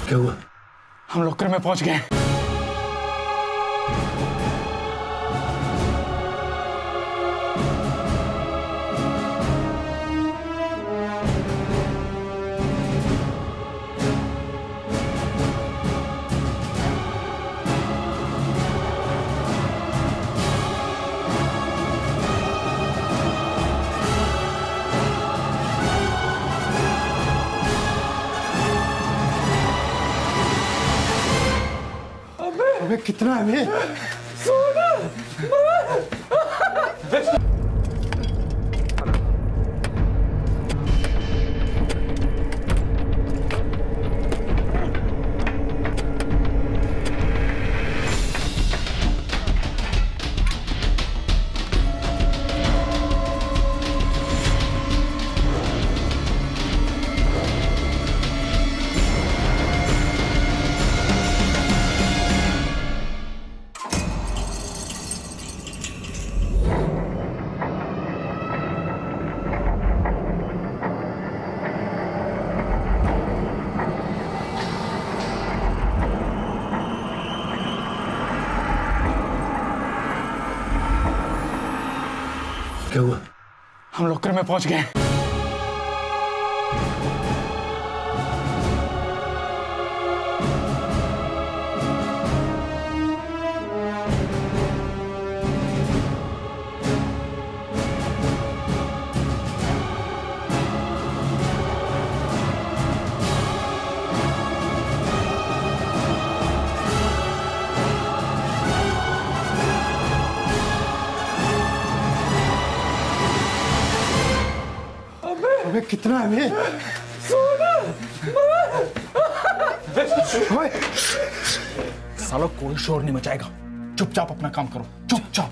क्या हुआ? हम लॉकर में पहुंच गए। अबे कितना है? सोना। क्या हुआ? हम लॉकर में पहुंच गए। अबे कितना है? सोना। सालों कोई शोर नहीं मचाएगा, चुपचाप अपना काम करो, चुपचाप।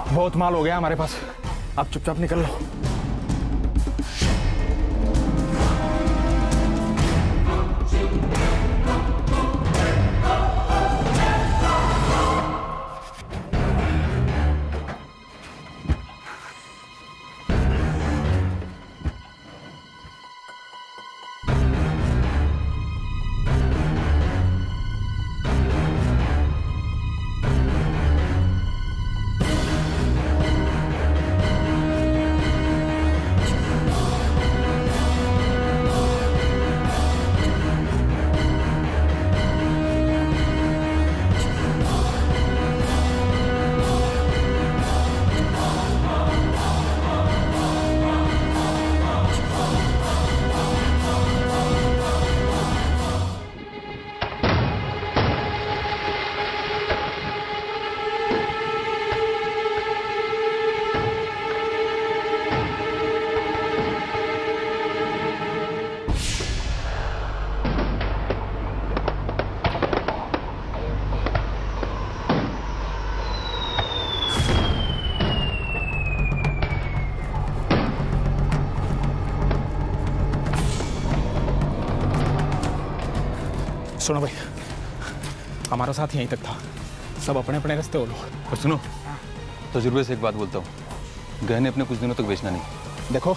बहुत माल हो गया हमारे पास, आप चुपचाप निकल लो। सुनो भाई, हमारा साथ यहीं तक था, सब अपने अपने रास्ते हो लो। और सुनो, तजुर्बे से एक बात बोलता हूँ, गहने अपने कुछ दिनों तक बेचना नहीं। देखो,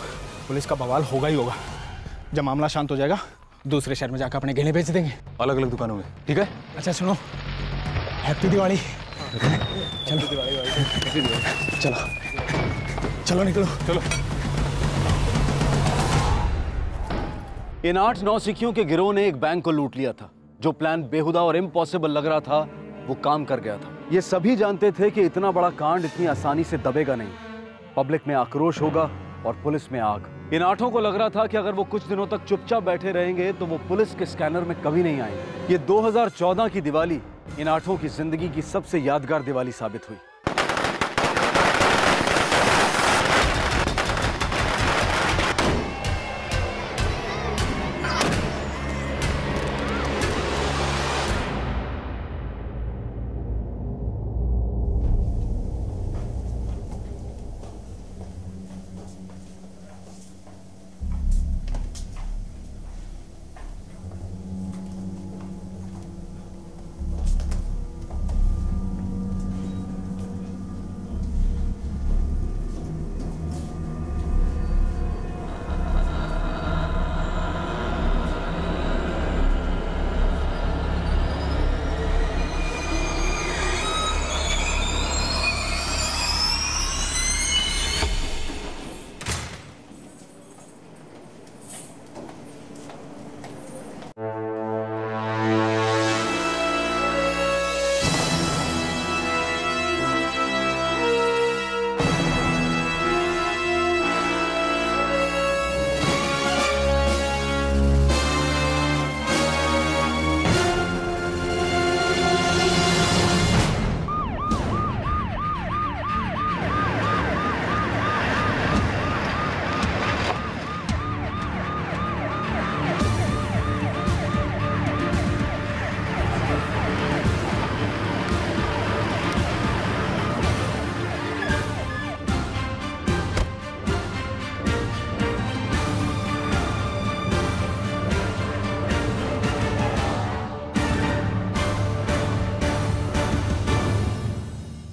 पुलिस का बवाल होगा ही होगा, जब मामला शांत हो जाएगा दूसरे शहर में जाकर अपने गहने बेच देंगे, अलग अलग दुकानों में, ठीक है? अच्छा सुनो, हैप्पी दिवाली। चलो चलो निकलो चलो। इन 8-9 सिखियों के गिरोह ने एक बैंक को लूट लिया था। जो प्लान बेहुदा और इम्पॉसिबल लग रहा था वो काम कर गया था। ये सभी जानते थे कि इतना बड़ा कांड इतनी आसानी से दबेगा नहीं। पब्लिक में आक्रोश होगा और पुलिस में आग। इन 8 को लग रहा था कि अगर वो कुछ दिनों तक चुपचाप बैठे रहेंगे तो वो पुलिस के स्कैनर में कभी नहीं आएंगे। ये 2014 की दिवाली इन 8 की जिंदगी की सबसे यादगार दिवाली साबित हुई।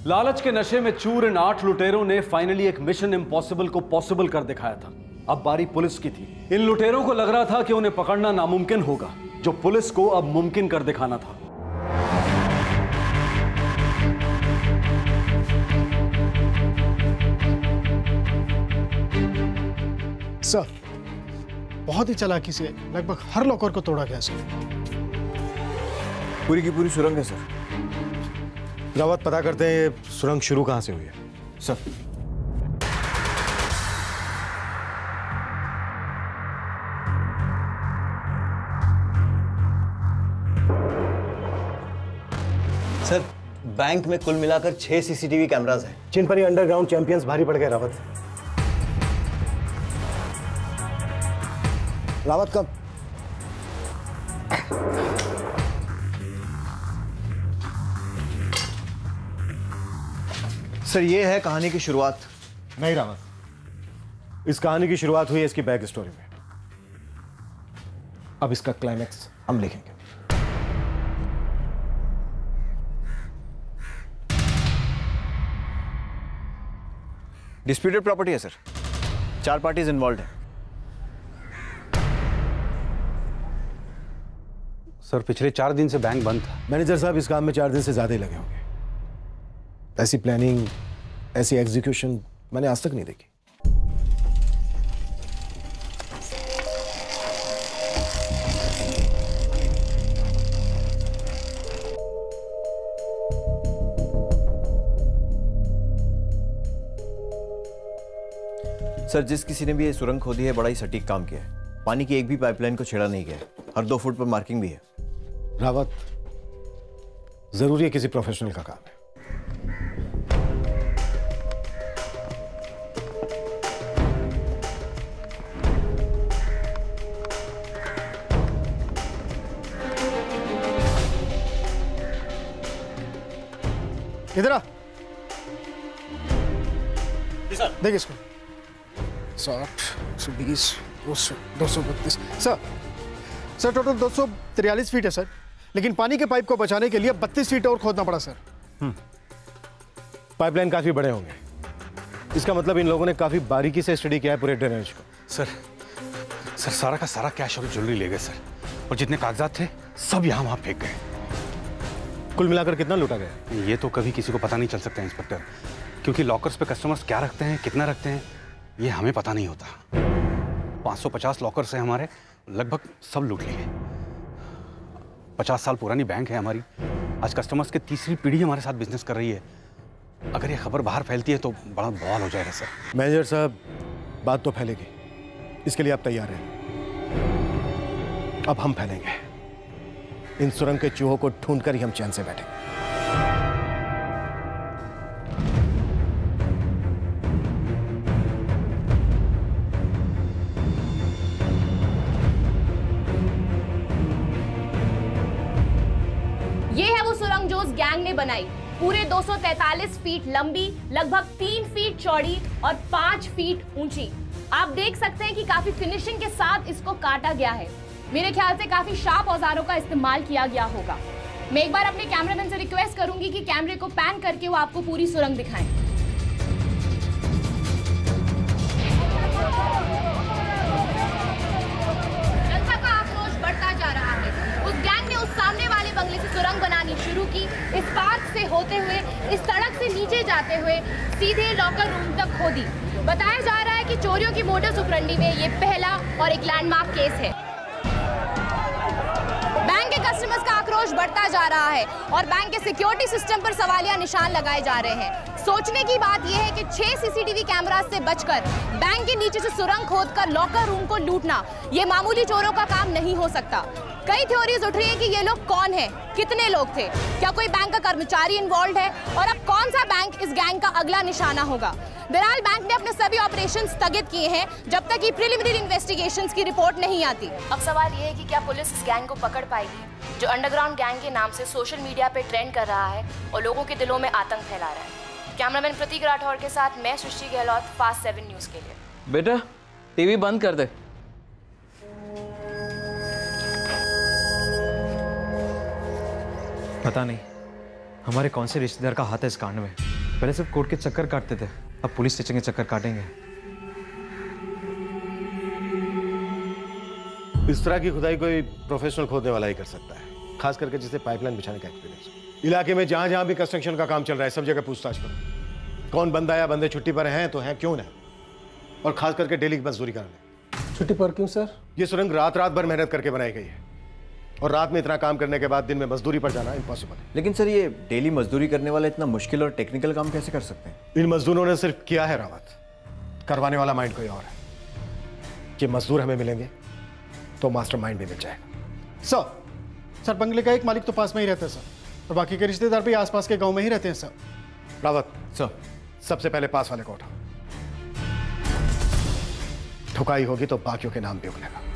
लालच के नशे में चूर इन 8 लुटेरों ने फाइनली एक मिशन इम्पॉसिबल को पॉसिबल कर दिखाया था। अब बारी पुलिस की थी। इन लुटेरों को लग रहा था कि उन्हें पकड़ना नामुमकिन होगा, जो पुलिस को अब मुमकिन कर दिखाना था। सर, बहुत ही चालाकी से लगभग हर लॉकर को तोड़ा गया सर। पूरी की पूरी सुरंग है सर। रावत, पता करते हैं ये सुरंग शुरू कहां से हुई है। सर, सर, बैंक में कुल मिलाकर 6 सीसीटीवी कैमरास हैं, जिन पर ये अंडरग्राउंड चैंपियंस भारी पड़ गए। रावत, रावत कब? सर ये है कहानी की शुरुआत। नहीं रावत, इस कहानी की शुरुआत हुई है इसकी बैक स्टोरी में। अब इसका क्लाइमैक्स हम लिखेंगे। डिस्प्यूटेड प्रॉपर्टी है सर, 4 पार्टीज इन्वॉल्व हैं। सर पिछले 4 दिन से बैंक बंद था। मैनेजर साहब, इस काम में 4 दिन से ज्यादा ही लगे होंगे। ऐसी प्लानिंग, ऐसी एग्जीक्यूशन मैंने आज तक नहीं देखी। सर, जिस किसी ने भी ये सुरंग खोदी है, बड़ा ही सटीक काम किया है। पानी की एक भी पाइपलाइन को छेड़ा नहीं गया है। हर 2 फुट पर मार्किंग भी है। रावत, जरूरी है किसी प्रोफेशनल का काम है। इधर आ। देख इसको। 60, 120, 200, 232। सर टोटल 243 फीट है सर, लेकिन पानी के पाइप को बचाने के लिए 32 फीट और खोदना पड़ा सर। पाइपलाइन काफी बड़े होंगे। इसका मतलब इन लोगों ने काफी बारीकी से स्टडी किया है पूरे ड्रेनेज को। सर सारा का सारा कैश और ज्वेलरी ले गए सर, और जितने कागजात थे सब यहाँ वहाँ फेंक गए। कुल मिलाकर कितना लूटा गया? ये तो कभी किसी को पता नहीं चल सकता इंस्पेक्टर, क्योंकि लॉकर्स पे कस्टमर्स क्या रखते हैं, कितना रखते हैं, ये हमें पता नहीं होता। 550 लॉकर्स हैं हमारे, लगभग सब लूट लिए। 50 साल पुरानी बैंक है हमारी, आज कस्टमर्स की तीसरी पीढ़ी हमारे साथ बिजनेस कर रही है। अगर ये खबर बाहर फैलती है तो बड़ा बवाल हो जाएगा सर। मैनेजर साहब, बात तो फैलेगी, इसके लिए आप तैयार हैं। अब हम फैलेंगे, इन सुरंग के चूहों को ढूंढकर ही हम चैन से बैठेंगे। ये है वो सुरंग जो उस गैंग ने बनाई, पूरे 243 फीट लंबी, लगभग 3 फीट चौड़ी और 5 फीट ऊंची। आप देख सकते हैं कि काफी फिनिशिंग के साथ इसको काटा गया है। मेरे ख्याल से काफी शार्प औजारों का इस्तेमाल किया गया होगा। मैं एक बार अपने कैमरामैन से रिक्वेस्ट करूंगी कि कैमरे को पैन करके वो आपको पूरी सुरंग दिखाएं। जनता का आक्रोश बढ़ता जा रहा है। उस गैंग ने उस सामने वाले बंगले से सुरंग बनानी शुरू की, इस पार्क से होते हुए, इस सड़क से नीचे जाते हुए सीधे लॉकर रूम तक खोदी। बताया जा रहा है कि चोरियों की मोडस ऑपरेंडी में ये पहला और एक लैंडमार्क केस है। बैंक के कस्टमर्स का आक्रोश बढ़ता जा रहा है और बैंक के सिक्योरिटी सिस्टम पर सवालिया निशान लगाए जा रहे हैं। सोचने की बात यह है कि 6 सीसीटीवी कैमरास से बचकर बैंक के नीचे से सुरंग खोदकर लॉकर रूम को लूटना ये मामूली चोरों का काम नहीं हो सकता। कई थ्योरीज उठ रही हैं कि ये लोग कौन हैं, कितने लोग थे, क्या कोई बैंक का कर्मचारी इन्वॉल्व है और अब कौन सा बैंक इस गैंग का अगला निशाना होगा। बहरहाल बैंक ने अपने सभी ऑपरेशन स्थगित किए हैं जब तक ये प्रिलिमिनरी इन्वेस्टिगेशंस की रिपोर्ट नहीं आती। अब सवाल ये है कि क्या पुलिस इस गैंग को पकड़ पाएगी जो अंडरग्राउंड गैंग के नाम से सोशल मीडिया पे ट्रेंड कर रहा है और लोगों के दिलों में आतंक फैला रहा है। कैमरामैन प्रतीक राठौर के साथ मैं सृष्टि गहलोत, फास्ट 7 न्यूज के लिए। बेटा टीवी बंद कर दे। पता नहीं हमारे कौन से रिश्तेदार का हाथ है इस कांड में। पहले सिर्फ कोर्ट के चक्कर काटते थे, अब पुलिस स्टेशन के चक्कर काटेंगे। इस तरह की खुदाई कोई प्रोफेशनल खोदने वाला ही कर सकता है, खास करके जिसे पाइपलाइन बिछाने का एक्सपीरियंस हो। इलाके में जहां जहां भी कंस्ट्रक्शन का काम चल रहा है सब जगह पूछताछ करो। कौन बंदा या बंदे छुट्टी पर हैं तो हैं क्यों नहीं, और खास करके डेली की मजदूरी करने। छुट्टी पर क्यों सर? ये सुरंग रात रात भर मेहनत करके बनाई गई है और रात में इतना काम करने के बाद दिन में मजदूरी पर जाना इम्पॉसिबल है। लेकिन सर ये डेली मजदूरी करने वाला इतना मुश्किल और टेक्निकल काम कैसे कर सकते हैं? इन मजदूरों ने सिर्फ किया है रावत, करवाने वाला माइंड कोई और है। कि मजदूर हमें मिलेंगे तो मास्टरमाइंड भी मिल जाएगा। सर बंगले का एक मालिक तो पास में ही रहता है सर, और बाकी के रिश्तेदार भी आसपास के गांव में ही रहते हैं सर। रावत सर, सबसे पहले पास वाले को उठाओ, ठुकाई होगी तो बाकियों के नाम भी उगलेगा।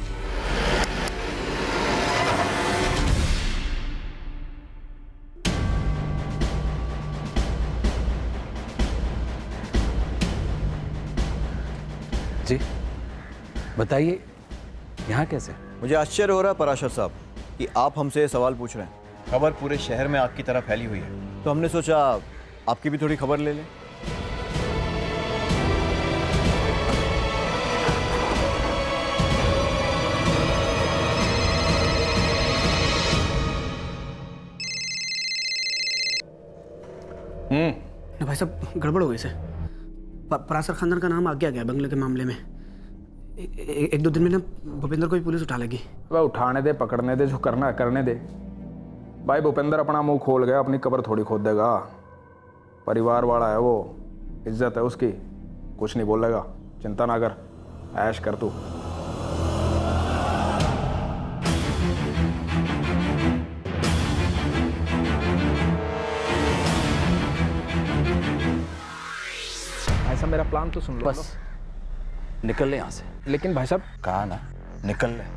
जी बताइए, यहाँ कैसे? मुझे आश्चर्य हो रहा है पराशर साहब कि आप हमसे ये सवाल पूछ रहे हैं। खबर पूरे शहर में आग की तरह फैली हुई है, तो हमने सोचा आपकी भी थोड़ी खबर ले लें। भाई साहब गड़बड़ हो गई से। परासर खानदान का नाम आगे आ गया बंगले के मामले में। एक दो दिन में ना भूपेंद्र को भी पुलिस उठा लेगी। वह उठाने दे, पकड़ने दे, जो करना है करने दे। भाई भूपेंद्र अपना मुंह खोल गया, अपनी कब्र थोड़ी खोद देगा। परिवार वाला है वो, इज्जत है उसकी, कुछ नहीं बोलेगा। चिंता ना कर, ऐश कर तू। ऐसा मेरा प्लान तो सुन लो। बस निकल ले यहाँ से। लेकिन भाई साहब कहा ना, निकल ले।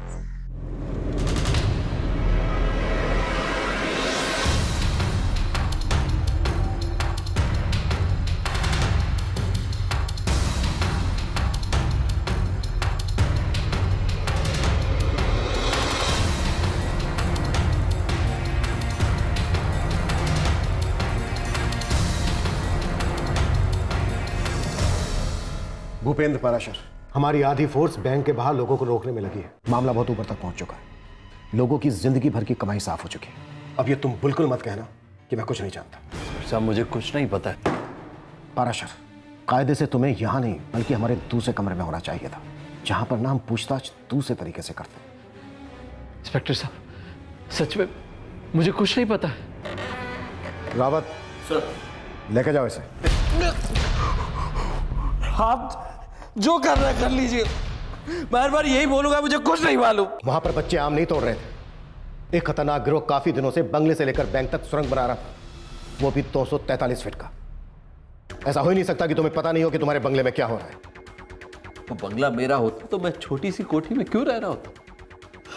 भूपेंद्र पराशर, हमारी आधी फोर्स बैंक के बाहर लोगों को रोकने में लगी है। मामला बहुत ऊपर तक पहुंच चुका है, लोगों की जिंदगी भर की कमाई साफ हो चुकी है। अब ये तुम बिल्कुल मत कहना कि मैं कुछ नहीं जानता। साहब मुझे कुछ नहीं पता है। पाराशर, कायदे से तुम्हें यहाँ नहीं बल्कि हमारे दूसरे कमरे में होना चाहिए था, जहां पर ना हम पूछताछ दूसरे तरीके से करते। इंस्पेक्टर साहब सच में मुझे कुछ नहीं पता है। रावत सर, लेके जाओ इसे। आप जो कर रहे कर लीजिए, बार बार यही बोलूंगा, मुझे कुछ नहीं मालूम। वहां पर बच्चे आम नहीं तोड़ रहे थे। एक खतरनाक गिरोह काफी दिनों से बंगले से लेकर बैंक तक सुरंग बना रहा था, वो भी 243 फीट का। ऐसा हो ही नहीं सकता कि तुम्हें पता नहीं हो कि तुम्हारे बंगले में क्या हो रहा है। वो बंगला मेरा होता तो मैं छोटी सी कोठी में क्यों रह रहा होता?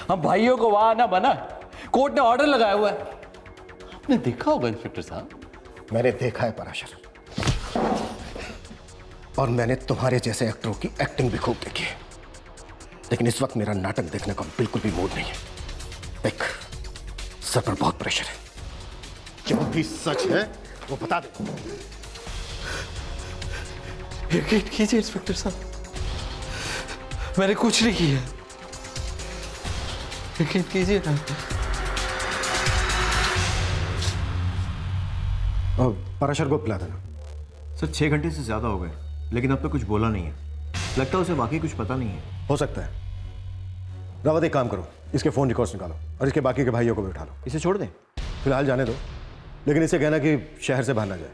हम भाइयों को वहां ना बना, कोर्ट ने ऑर्डर लगाया हुआ है। आपने देखा होगा इंस्पेक्टर साहब। मैंने देखा है पराशर, और मैंने तुम्हारे जैसे एक्टरों की एक्टिंग भी खूब देखी है, लेकिन इस वक्त मेरा नाटक देखने का बिल्कुल भी मूड नहीं है। देख, सर पर बहुत प्रेशर है, जो भी सच है वो बता दे। यकीन कीजिए इंस्पेक्टर साहब, मैंने कुछ नहीं किया, यकीन कीजिए ना। पराशर को पिला देना। सर 6 घंटे से ज्यादा हो गए, लेकिन अब तक कुछ बोला नहीं है। लगता है उसे वाकई कुछ पता नहीं है। हो सकता है। रावत, एक काम करो, इसके फोन रिकॉर्ड्स निकालो और इसके बाकी के भाइयों को भी उठा लो। इसे छोड़ दें? फिलहाल जाने दो, लेकिन इसे कहना कि शहर से बाहर ना जाए।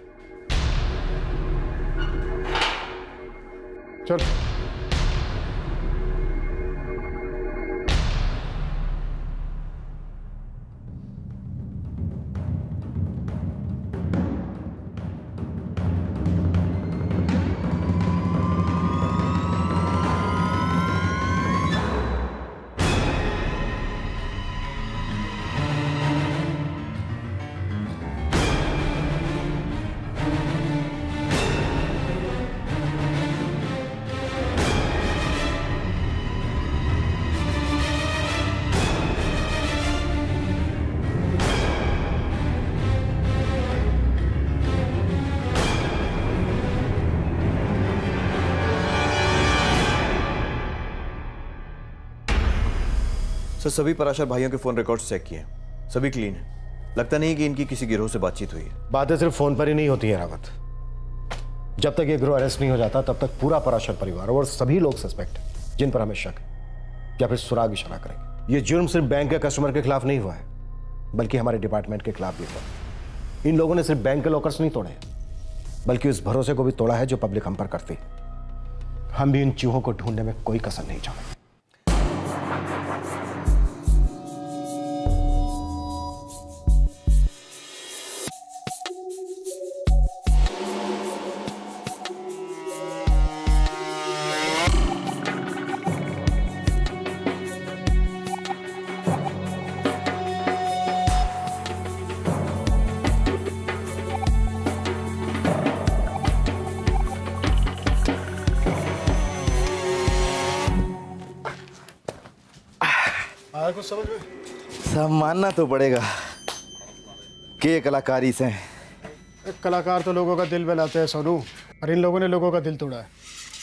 चल। सर सभी पराशर भाइयों के फोन रिकॉर्ड्स चेक किए, सभी क्लीन है। लगता नहीं कि इनकी किसी गिरोह से बातचीत हुई है। बातें सिर्फ फोन पर ही नहीं होती है रावत। जब तक ये गिरोह अरेस्ट नहीं हो जाता तब तक पूरा पराशर परिवार और सभी लोग सस्पेक्ट हैं जिन पर हमें शक है या फिर सुराग इशारा करेंगे। ये जुर्म सिर्फ बैंक के कस्टमर के खिलाफ नहीं हुआ है, बल्कि हमारे डिपार्टमेंट के खिलाफ भी हुआ। इन लोगों ने सिर्फ बैंक के लॉकर्स नहीं तोड़े, बल्कि उस भरोसे को भी तोड़ा है जो पब्लिक हम पर करती। हम भी इन चूहों को ढूंढने में कोई कसर नहीं छोड़ेंगे। कुछ समझ में? सब मानना तो पड़ेगा कि ये कलाकारी से कलाकार तो लोगों का दिल बहलाते हैं सोनू, और इन लोगों ने लोगों का दिल तोड़ा है,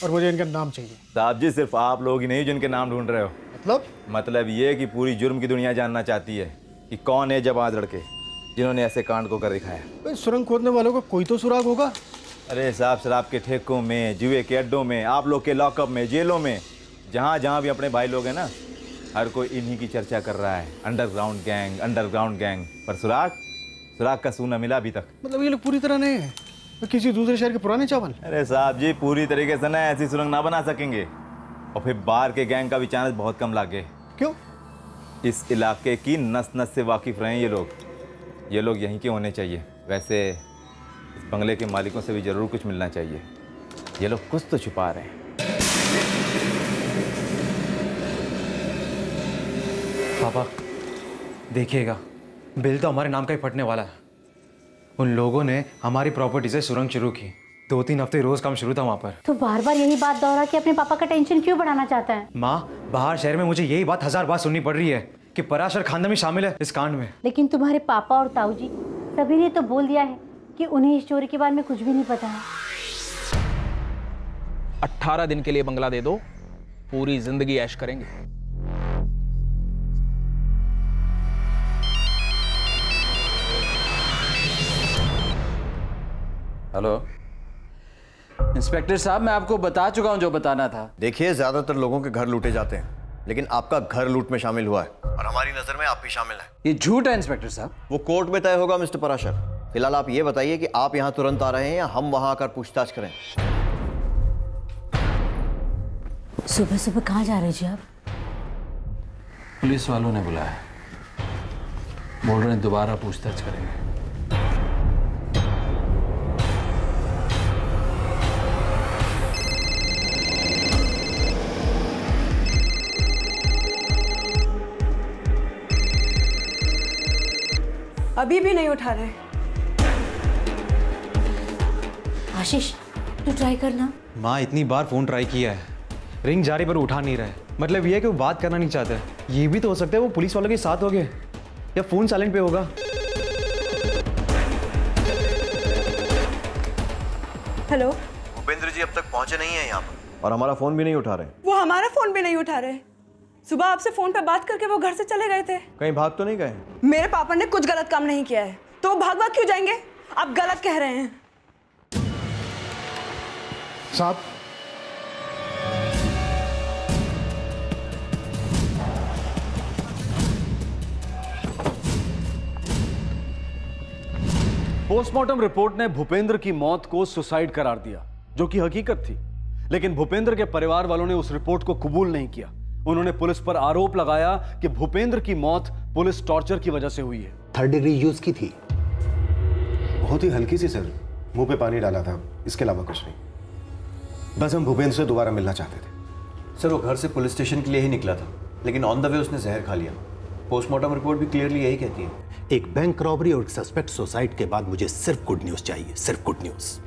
और मुझे इनका नाम चाहिए। साहब जी, सिर्फ आप लोग ही नहीं जिनके नाम ढूंढ रहे हो। मतलब ये कि पूरी जुर्म की दुनिया जानना चाहती है कि कौन है जबाज लड़के जिन्होंने ऐसे कांड को कर दिखाया। सुरंग खोदने वालों का कोई तो सुराग होगा। अरे साहब, शराब के ठेकों में, जुए के अड्डों में, आप लोग के लॉकअप में, जेलों में, जहाँ जहाँ भी अपने भाई लोग हैं ना, हर कोई इन्हीं की चर्चा कर रहा है। Underground gang. पर सुराग का सूना मिला अभी तक। मतलब ये लोग पूरी तरह नहीं है, तो किसी दूसरे शहर के पुराने चावल। अरे साहब जी, पूरी तरीके से ना ऐसी सुरंग ना बना सकेंगे, और फिर बाहर के गैंग का भी चांस बहुत कम लागे। क्यों? इस इलाके की नस नस से वाकिफ रहे ये लोग यहीं के होने चाहिए। वैसे इस बंगले के मालिकों से भी जरूर कुछ मिलना चाहिए। ये लोग कुछ तो छुपा रहे हैं। पापा देखिएगा, बिल तो हमारे नाम का ही फटने वाला है। उन लोगों ने हमारी प्रॉपर्टी से सुरंग शुरू की, 2-3 हफ्ते रोज काम शुरू था वहाँ पर। तो बार बार यही बात दोहरा के अपने पापा का टेंशन क्यों बढ़ाना चाहता है? माँ, बाहर शहर में मुझे यही बात 1000 बार सुननी पड़ रही है कि पराशर खानदान भी शामिल है इस कांड में। लेकिन तुम्हारे पापा और ताऊ जी सभी ने तो बोल दिया है कि उन्हें इस चोरी के बारे में कुछ भी नहीं पता है। 18 दिन के लिए बंगला दे दो, पूरी जिंदगी ऐश करेंगे। हेलो इंस्पेक्टर साहब, मैं आपको बता चुका हूं जो बताना था। देखिए, ज्यादातर लोगों के घर लूटे जाते हैं, लेकिन आपका घर लूट में शामिल हुआ है और हमारी नजर में आप भी शामिल हैं। ये झूठ है इंस्पेक्टर साहब। वो कोर्ट में तय होगा मिस्टर पराशर। फिलहाल आप ये बताइए कि आप यहाँ तुरंत आ रहे हैं या हम वहां आकर पूछताछ करें? सुबह सुबह कहाँ जा रहे जी आप? पुलिस वालों ने बुलाया, बोल रहे हैं दोबारा पूछताछ करेंगे। अभी भी नहीं उठा रहे। आशीष, तू ट्राई करना। माँ, इतनी बार फोन ट्राई किया है, रिंग जा रही पर उठा नहीं रहा है। मतलब ये है कि वो बात करना नहीं चाहते। ये भी तो हो सकता है वो पुलिस वालों के साथ हो गए या फोन साइलेंट पे होगा। हेलो, भूपेंद्र जी अब तक पहुंचे नहीं है यहाँ पर और हमारा फोन भी नहीं उठा रहे। वो हमारा फोन भी नहीं उठा रहे। सुबह आपसे फोन पे बात करके वो घर से चले गए थे। कहीं भाग तो नहीं गए? मेरे पापा ने कुछ गलत काम नहीं किया है, तो वो भाग क्यों जाएंगे? आप गलत कह रहे हैं साहब। पोस्टमार्टम रिपोर्ट ने भूपेंद्र की मौत को सुसाइड करार दिया, जो कि हकीकत थी। लेकिन भूपेंद्र के परिवार वालों ने उस रिपोर्ट को कबूल नहीं किया। उन्होंने पुलिस पर आरोप लगाया कि भूपेंद्र की मौत पुलिस टॉर्चर की वजह से हुई है। 3rd डिग्री यूज की थी, बहुत ही हल्की सी सर, मुंह पे पानी डाला था, इसके अलावा कुछ नहीं। बस हम भूपेंद्र से दोबारा मिलना चाहते थे। सर, वो घर से पुलिस स्टेशन के लिए ही निकला था, लेकिन ऑन द वे उसने जहर खा लिया। पोस्टमार्टम रिपोर्ट भी क्लियरली यही कहती है। एक बैंक रॉबरी और सस्पेक्ट सुसाइड के बाद मुझे सिर्फ गुड न्यूज चाहिए, सिर्फ गुड न्यूज।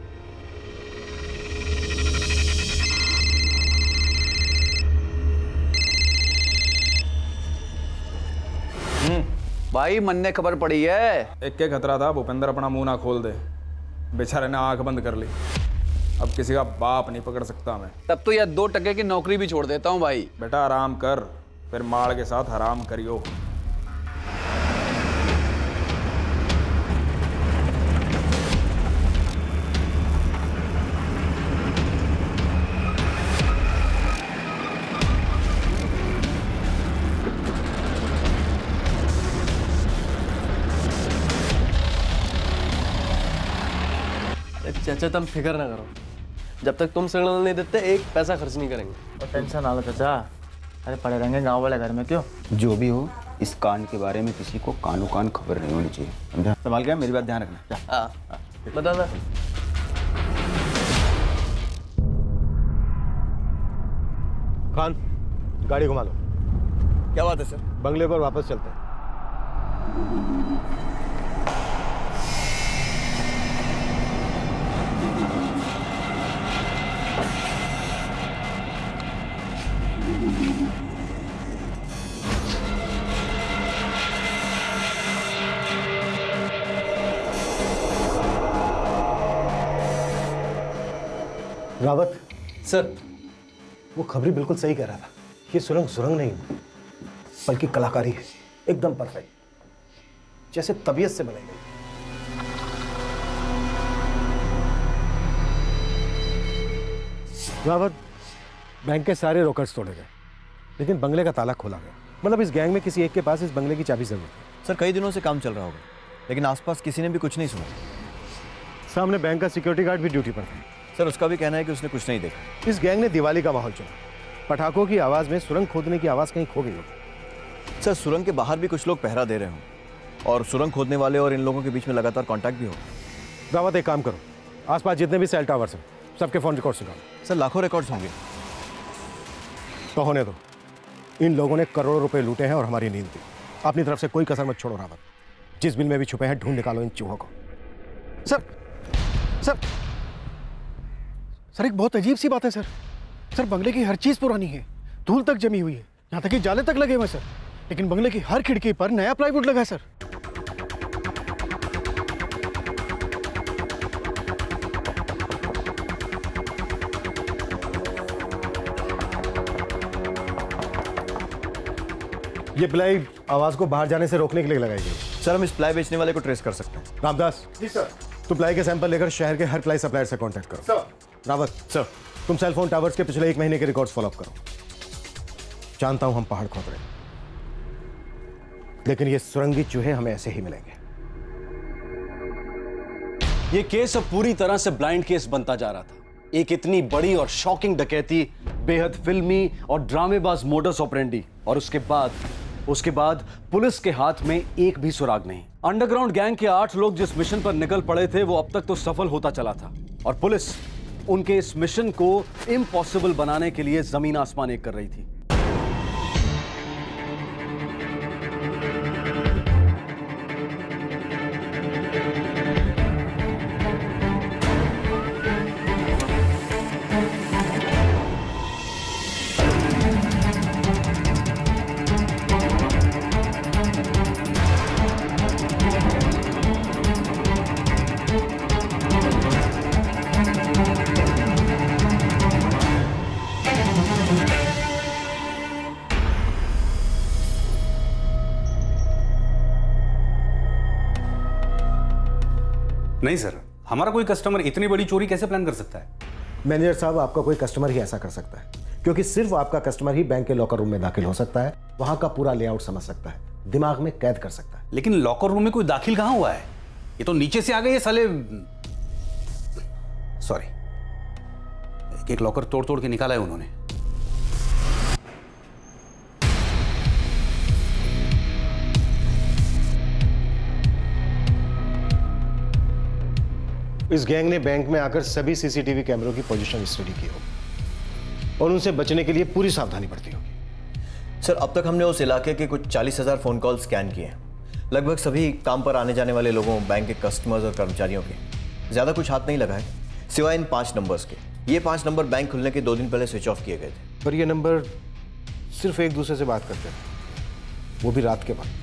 भाई, मन ने खबर पड़ी है। एक के खतरा था भूपेंद्र अपना मुंह ना खोल दे, बेचारे ने आंख बंद कर ली। अब किसी का बाप नहीं पकड़ सकता मैं। तब तो यार 2 टके की नौकरी भी छोड़ देता हूँ भाई। बेटा आराम कर, फिर माड़ के साथ हराम करियो। चाचा, तुम फिक्र ना करो, जब तक तुम सिग्नल नहीं देते 1 पैसा खर्च नहीं करेंगे। तो टेंशन ना लो चाचा, अरे पड़े रहेंगे गांव वाले घर में। क्यों? जो भी हो, इस कांड के बारे में किसी को कानो कान खबर नहीं होनी चाहिए, समझा? संभाल गया, मेरी बात ध्यान रखना। हाँ, बता दे। खान, गाड़ी घुमा लो। क्या बात है सर? बंगले पर वापस चलते हैं। रावत सर, वो खबरी बिल्कुल सही कह रहा था। ये सुरंग नहीं बल्कि कलाकारी है, एकदम परफेक्ट, जैसे तबीयत से बनाई गई। रावत, बैंक के सारे रोकर्स तोड़े गए, लेकिन बंगले का ताला खोला गया। मतलब इस गैंग में किसी एक के पास इस बंगले की चाबी जरूर है। सर, कई दिनों से काम चल रहा होगा, लेकिन आसपास किसी ने भी कुछ नहीं सुना। सामने बैंक का सिक्योरिटी गार्ड भी ड्यूटी पर था। सर, उसका भी कहना है कि उसने कुछ नहीं देखा। इस गैंग ने दिवाली का माहौल चुना। पटाखों की आवाज में सुरंग खोदने की आवाज कहीं खो गई होगी। सर, सुरंग के बाहर भी कुछ लोग पहरा दे रहे हों और सुरंग खोदने वाले और इन लोगों के बीच में लगातार कांटेक्ट भी हो। रावत, एक काम करो, आसपास जितने भी सेल टावर्स हैं सबके फोन रिकॉर्ड्स निकालो। सर, लाखों रिकॉर्ड्स होंगे। तो होने दो, इन लोगों ने करोड़ों रुपए लूटे हैं और हमारी नींद दी। अपनी तरफ से कोई कसर मत छोड़ो रावत, जिस बिल में भी छुपे हैं ढूंढ निकालो इन चूहों को। सर सर सर, एक बहुत अजीब सी बात है सर। सर, बंगले की हर चीज पुरानी है, धूल तक जमी हुई है, यहाँ तक कि जाले तक लगे हुए सर, लेकिन बंगले की हर खिड़की पर नया प्लाईवुड लगा है सर। ये प्लाई आवाज को बाहर जाने से रोकने के लिए लगाई गई। सर, हम इस प्लाई बेचने वाले को ट्रेस कर सकते हैं। रामदास जी सर। तुम प्लाई के सैंपल लेकर शहर के हर प्लाई सप्लायर से कांटेक्ट करो। सर। रावत सर, तुम सेलफोन टावर्स के पिछले 1 महीने के रिकॉर्ड्स फॉलो अप करो। जानता हूं हम पहाड़ खोद रहे हैं, लेकिन ये सुरंगी चूहे हमें ऐसे ही मिलेंगे। ये केस अब पूरी तरह से ब्लाइंड केस बनता जा रहा था। एक इतनी बड़ी और शॉकिंग डकैती, बेहद फिल्मी और ड्रामेबाज मोडस ऑपरेंडी, और उसके बाद पुलिस के हाथ में एक भी सुराग नहीं। अंडरग्राउंड गैंग के 8 लोग जिस मिशन पर निकल पड़े थे वो अब तक तो सफल होता चला था, और पुलिस उनके इस मिशन को इम्पॉसिबल बनाने के लिए जमीन आसमान एक कर रही थी। नहीं सर, हमारा कोई कस्टमर इतनी बड़ी चोरी कैसे प्लान कर सकता है? मैनेजर साहब, आपका कोई कस्टमर ही ऐसा कर सकता है, क्योंकि सिर्फ आपका कस्टमर ही बैंक के लॉकर रूम में दाखिल हो सकता है, वहां का पूरा लेआउट समझ सकता है, दिमाग में कैद कर सकता है। लेकिन लॉकर रूम में कोई दाखिल कहां हुआ है? ये तो नीचे से आ गए ये साले। सॉरी, एक लॉकर तोड़ तोड़ के निकाला है उन्होंने। इस गैंग ने बैंक में आकर सभी सीसीटीवी कैमरों की पोजीशन स्टडी की होगी और उनसे बचने के लिए पूरी सावधानी बरती होगी। सर, अब तक हमने उस इलाके के कुछ 40,000 फोन कॉल स्कैन किए हैं। लगभग सभी काम पर आने जाने वाले लोगों, बैंक के कस्टमर्स और कर्मचारियों के। ज़्यादा कुछ हाथ नहीं लगा है, सिवाय इन 5 नंबर्स के। ये 5 नंबर बैंक खुलने के 2 दिन पहले स्विच ऑफ किए गए थे। पर ये नंबर सिर्फ एक दूसरे से बात करते हैं, वो भी रात के वक्त।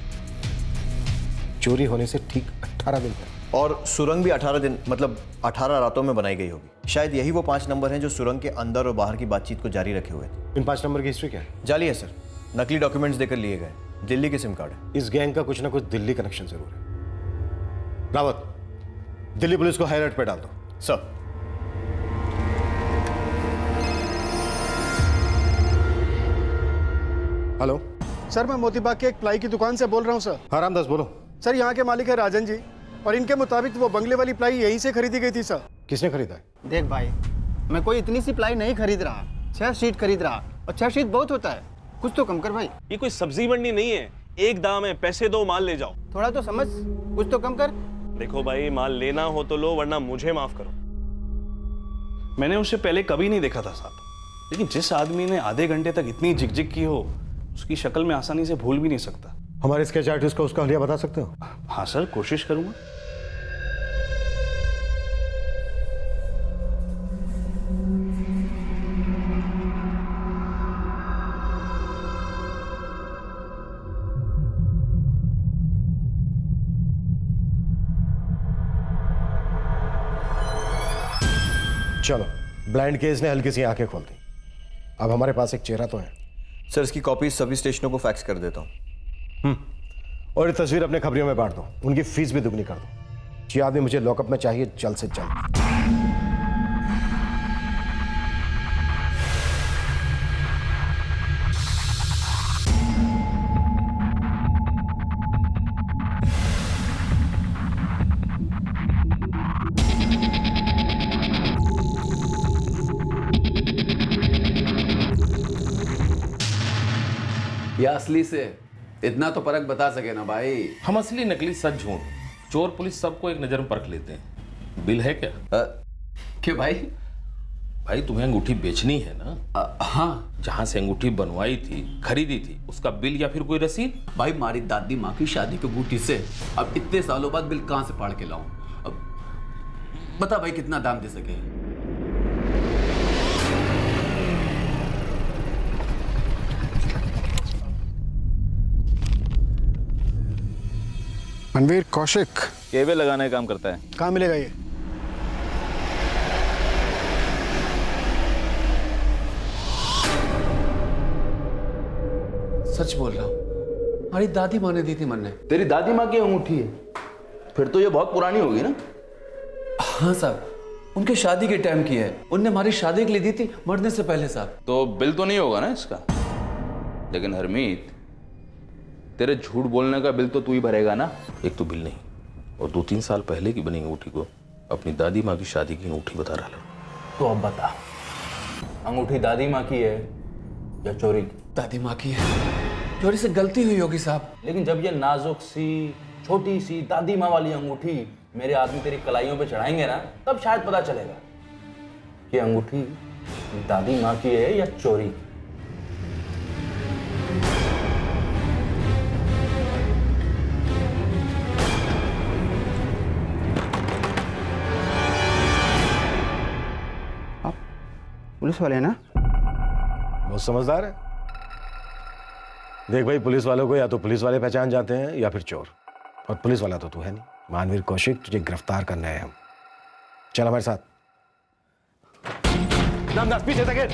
चोरी होने से ठीक 18 दिन पहले। और सुरंग भी 18 दिन, मतलब 18 रातों में बनाई गई होगी। शायद यही वो 5 नंबर हैं जो सुरंग के अंदर और बाहर की बातचीत को जारी रखे हुए थे। इन 5 नंबर की हिस्ट्री क्या है? जाली है सर, नकली डॉक्यूमेंट्स देकर लिए गए। दिल्ली के सिम कार्ड है। इस गैंग का कुछ ना कुछ दिल्ली कनेक्शन जरूर है। रावत, दिल्ली पुलिस को हाई अलर्ट पे डाल दो। सर। हेलो सर, मैं मोतीबाग के एक प्लाई की दुकान से बोल रहा हूँ सर। हाँ रामदास बोलो। सर, यहाँ के मालिक है राजन जी, और इनके मुताबिक वो बंगले वाली प्लाई यहीं से खरीदी गई थी सर। किसने खरीदा है? देख भाई, मैं कोई इतनी सी प्लाई नहीं खरीद रहा, 6 शीट खरीद रहा, और 6 शीट बहुत होता है, कुछ तो कम कर भाई। ये कोई सब्जी मंडी नहीं है, एक दाम है, पैसे दो, माल ले जाओ। थोड़ा तो समझ, कुछ तो कम कर। देखो भाई, माल लेना हो तो लो, वरना मुझे माफ करो। मैंने उसे पहले कभी नहीं देखा था साहब, लेकिन जिस आदमी ने आधे घंटे तक इतनी झिकझिक की हो, उसकी शक्ल में आसानी से भूल भी नहीं सकता। हमारे स्केच आर्टिस्ट को उसका हुलिया बता सकते हो? हाँ सर, कोशिश करूंगा। चलो, ब्लाइंड केस ने हल्की सी आंखें खोल दी। अब हमारे पास एक चेहरा तो है। सर, इसकी कॉपीज सभी स्टेशनों को फैक्स कर देता हूँ। और ये तस्वीर अपने खबरियों में बांट दो, उनकी फीस भी दुगनी कर दो। ये आदमी मुझे लॉकअप में चाहिए जल्द से जल्द। या असली से इतना तो फर्क बता सके ना भाई। हम असली नकली सच झूठ, चोर पुलिस सबको एक नजर में परख लेते हैं। बिल है क्या? क्यों भाई? भाई तुम्हें अंगूठी बेचनी है ना? हाँ। जहां से अंगूठी बनवाई थी, खरीदी थी, उसका बिल या फिर कोई रसीद? भाई, हमारी दादी माँ की शादी की अंगूठी से अब इतने सालों बाद बिल कहां से फाड़ के लाऊं? अब बता भाई, कितना दाम दे सके? मनवीर कौशिक केबल लगाने का काम करता है। कहाँ मिलेगा ये? सच बोल रहा हूँ, हमारी दादी माँ ने दी थी मन ने। तेरी दादी माँ की अंगूठी है? फिर तो ये बहुत पुरानी होगी ना? हाँ साहब, उनके शादी के टाइम की है। उनने हमारी शादी के लिए दी थी, मरने से पहले साहब। तो बिल तो नहीं होगा ना इसका? लेकिन हरमीत, तेरे झूठ बोलने का बिल तो तू ही भरेगा ना। एक तो बिल नहीं, और 2-3 साल पहले की बनी अंगूठी को अपनी दादी माँ की शादी की अंगूठी बता रहा है। तो अब बता, अंगूठी दादी माँ की है या चोरी की? दादी माँ की है। चोरी से गलती हुई होगी साहब। लेकिन जब ये नाजुक सी छोटी सी दादी माँ वाली अंगूठी मेरे आदमी तेरी कलाइयों पे चढ़ाएंगे ना, तब शायद पता चलेगा कि अंगूठी दादी माँ की है या चोरी की। पुलिस वाले हैं ना? बहुत समझदार है। देख भाई, पुलिस वालों को या तो पुलिस वाले पहचान जाते हैं या फिर चोर, और पुलिस वाला तो तू है नहीं। मानवीर कौशिक, तुझे गिरफ्तार करना है हम। चल हमारे साथ। नामदार पीछे तक।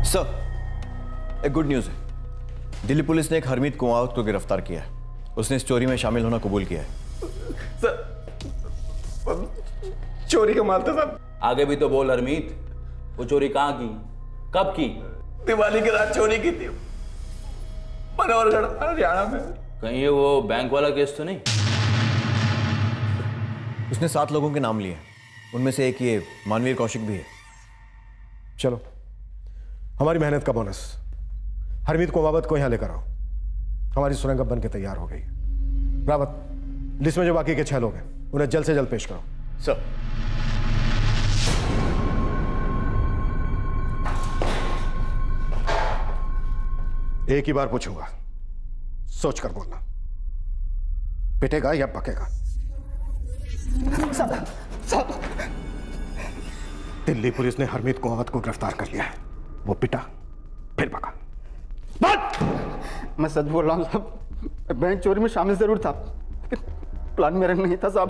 सर, एक गुड न्यूज़ है। दिल्ली पुलिस ने एक हरमीत कुमावत को गिरफ्तार किया है। उसने इस चोरी में शामिल होना कबूल किया है। सर, चोरी का माल था साहब। आगे भी तो बोल हरमीत, वो चोरी कहाँ की, कब की? दिवाली की रात चोरी की थी, मनोहरगढ़ हरियाणा में। कहीं ये वो बैंक वाला केस तो नहीं? उसने 7 लोगों के नाम लिए, उनमें से एक ये मानवीर कौशिक भी है। चलो, हमारी मेहनत का बोनस। हरमीत कुमावत को यहां लेकर आओ। हमारी सुरंग अब बन के तैयार हो गई। रावत, लिस्ट में जो बाकी के 6 लोग हैं उन्हें जल्द से जल्द पेश करो। सर। एक ही बार पूछूंगा, सोच कर बोलना। पिटेगा या पकेगा? दिल्ली पुलिस ने हरमीत कुमावत को गिरफ्तार कर लिया है। वो पिटा फिर पका। मैं सच बोल रहा हूँ साहब, बैंक चोरी में शामिल जरूर था, लेकिन प्लान मेरा नहीं था साहब।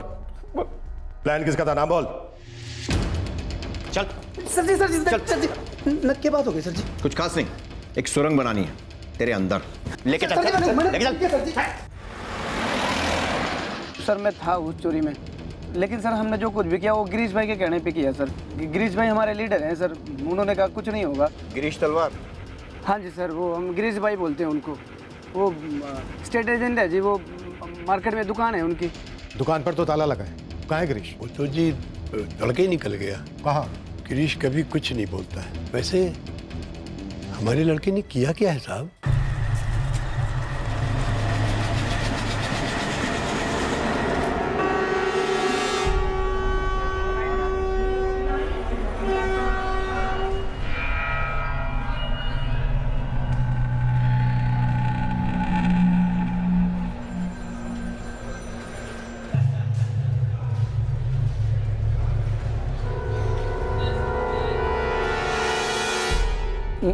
प्लान किसका था? नाम बोल। चल। सर जी, नक की बात हो गई सर जी। कुछ खास नहीं, एक सुरंग बनानी है तेरे अंदर। लेके चल, लेके चल। सर मैं था उस चोरी में, लेकिन सर हमने जो कुछ भी किया वो गिरीश भाई के कहने पे किया सर। गिरीश भाई हमारे लीडर हैं सर, उन्होंने कहा कुछ नहीं होगा। गिरीश तलवार? हाँ जी सर, वो हम गिरीश भाई बोलते हैं उनको। वो स्टेट एजेंट है जी, वो मार्केट में दुकान है उनकी। दुकान पर तो ताला लगा है। कहाँ है गिरीश? वो तो जी लड़के ही निकल गया। कहाँ? गिरीश कभी कुछ नहीं बोलता है। वैसे हमारे लड़के ने किया क्या है साहब?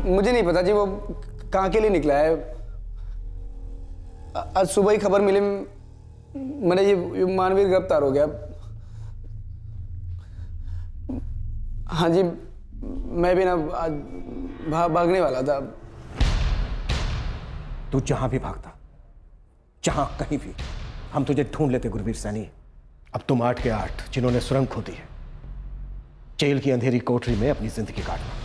मुझे नहीं पता जी वो कहाँ के लिए निकला है। आज सुबह ही खबर मिली मैंने, ये मानवीर गिरफ्तार हो गया। हाँ जी, मैं भी ना आज भागने वाला था। तू जहां भी भागता, जहां कहीं भी, हम तुझे ढूंढ लेते गुरवीर सैनी। अब तुम 8 के 8 जिन्होंने सुरंग खोदी है, जेल की अंधेरी कोठरी में अपनी जिंदगी काटना।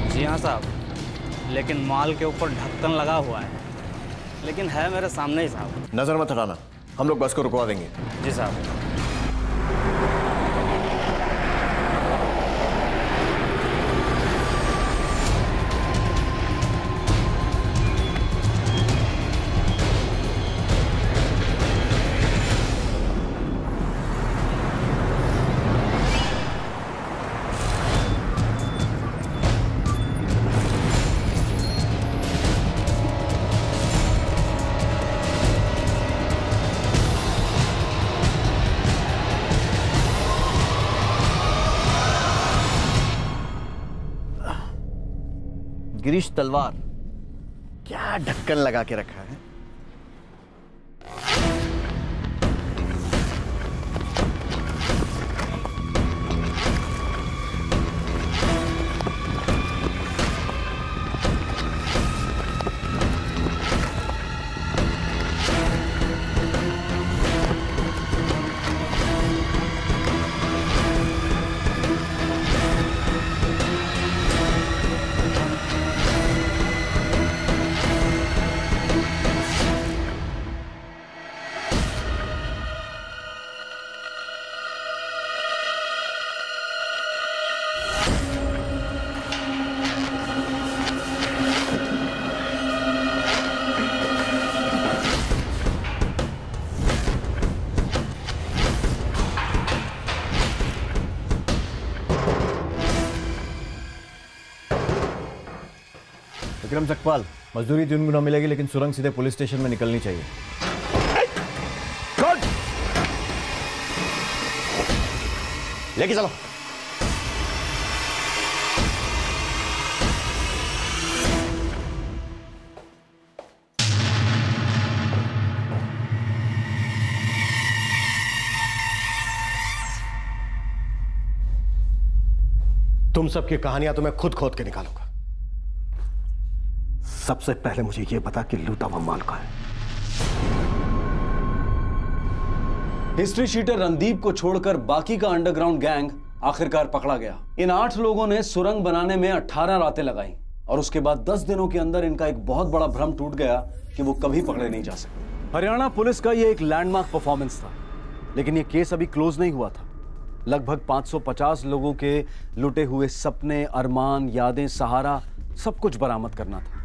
जी हाँ साहब, लेकिन माल के ऊपर ढक्कन लगा हुआ है, लेकिन है मेरे सामने ही साहब। नजर मत हटाना, हम लोग बस को रुकवा देंगे। जी साहब। गिरीश तलवार, क्या ढक्कन लगा के रखा है। विक्रम सकपाल, मजदूरी दिन में न मिलेगी, लेकिन सुरंग सीधे पुलिस स्टेशन में निकलनी चाहिए। लेके चलो। तुम सबकी कहानियां तो मैं खुद खोद के निकालूंगा। सबसे पहले मुझे यह पता कि लूटा हुआ माल कहां है। हिस्ट्री शीटर रणदीप को छोड़कर बाकी का अंडरग्राउंड गैंग आखिरकार पकड़ा गया। इन 8 लोगों ने सुरंग बनाने में 18 रातें लगाई और उसके बाद 10 दिनों के अंदर इनका एक बहुत बड़ा भ्रम टूट गया कि वो कभी पकड़े नहीं जा सके। हरियाणा पुलिस का ये एक लैंडमार्क परफॉर्मेंस था, लेकिन ये केस अभी क्लोज नहीं हुआ था। लगभग 550 लोगों के लुटे हुए सपने, अरमान, यादें, सहारा सब कुछ बरामद करना था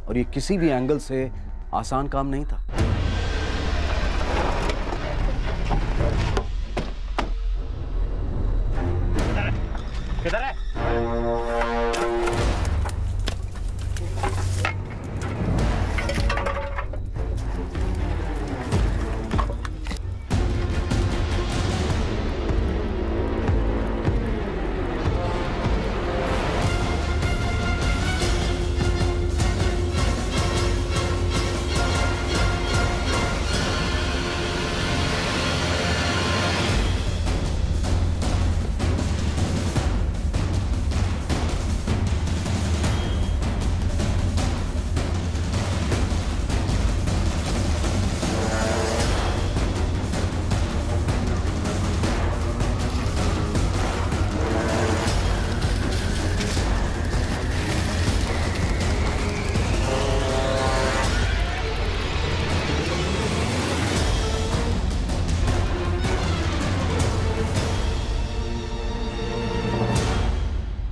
और ये किसी भी एंगल से आसान काम नहीं था। किधर है?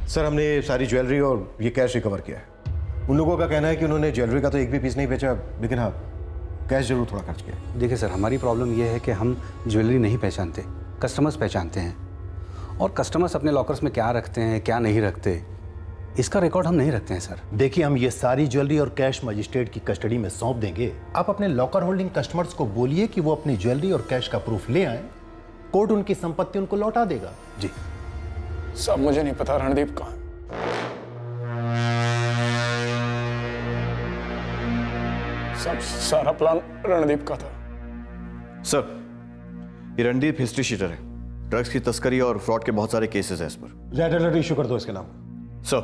सर, हमने सारी ज्वेलरी और ये कैश रिकवर किया है। उन लोगों का कहना है कि उन्होंने ज्वेलरी का तो एक भी पीस नहीं बेचा, लेकिन हाँ, कैश जरूर थोड़ा खर्च किया। देखिए सर, हमारी प्रॉब्लम ये है कि हम ज्वेलरी नहीं पहचानते, कस्टमर्स पहचानते हैं। और कस्टमर्स अपने लॉकर्स में क्या रखते हैं, क्या नहीं रखते, इसका रिकॉर्ड हम नहीं रखते हैं सर। देखिए, हम ये सारी ज्वेलरी और कैश मजिस्ट्रेट की कस्टडी में सौंप देंगे। आप अपने लॉकर होल्डिंग कस्टमर्स को बोलिए कि वो अपनी ज्वेलरी और कैश का प्रूफ ले आए। कोर्ट उनकी संपत्ति उनको लौटा देगा। जी सब मुझे नहीं पता रणदीप कहाँ है। सब सारा प्लान रणदीप का था। सर, ये रणदीप हिस्ट्री शीटर है। ड्रग्स की तस्करी और फ्रॉड के बहुत सारे केसेस हैं इस पर। रेड अलर्ट इशू कर दो इसके नाम। सर,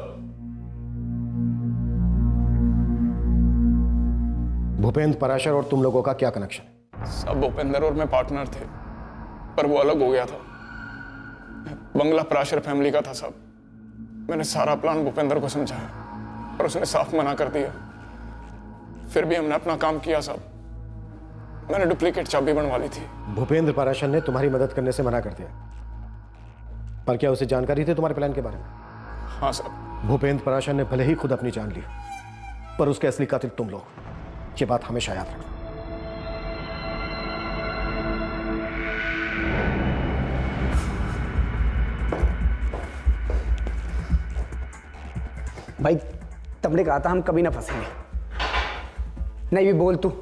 भूपेंद्र पराशर और तुम लोगों का क्या कनेक्शन है? सब भूपेंद्र और मैं पार्टनर थे, पर वो अलग हो गया था। बंगला पराशर फैमिली का था सब। मैंने सारा प्लान भूपेंद्र को समझाया और उसने साफ मना कर दिया। फिर भी हमने अपना काम किया सब। मैंने डुप्लीकेट चाबी बनवा ली थी। भूपेंद्र पराशर ने तुम्हारी मदद करने से मना कर दिया, पर क्या उसे जानकारी थी तुम्हारे प्लान के बारे में? हाँ सर। भूपेंद्र पराशर ने भले ही खुद अपनी जान ली, पर उसके असली कातिल तुम लोग। ये बात हमेशा याद रखना। भाई तुमने कहा था हम कभी ना फंसेंगे। नहीं भी बोल तू,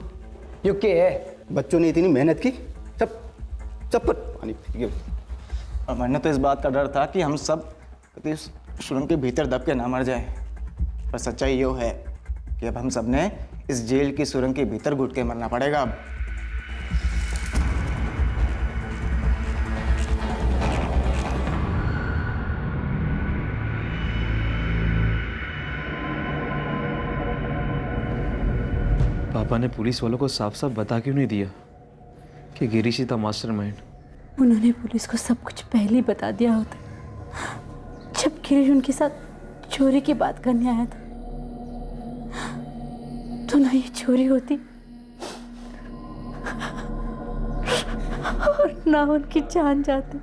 यो क्या है? बच्चों ने इतनी मेहनत की, सब पर पानी फिर गया। और मैंने तो इस बात का डर था कि हम सब कभी सुरंग के भीतर दब के ना मर जाए। पर सच्चाई यो है कि अब हम सब ने इस जेल की सुरंग के भीतर घुट के मरना पड़ेगा अब। पापा ने पुलिस वालों को साफ साफ बता क्यों नहीं दिया कि गिरीश ही था मास्टरमाइंड? उन्होंने पुलिस को सब कुछ पहले ही बता दिया होता जब गिरीश उनके साथ चोरी की बात करने आया था, तो ना ये चोरी होती और ना उनकी जान जाती।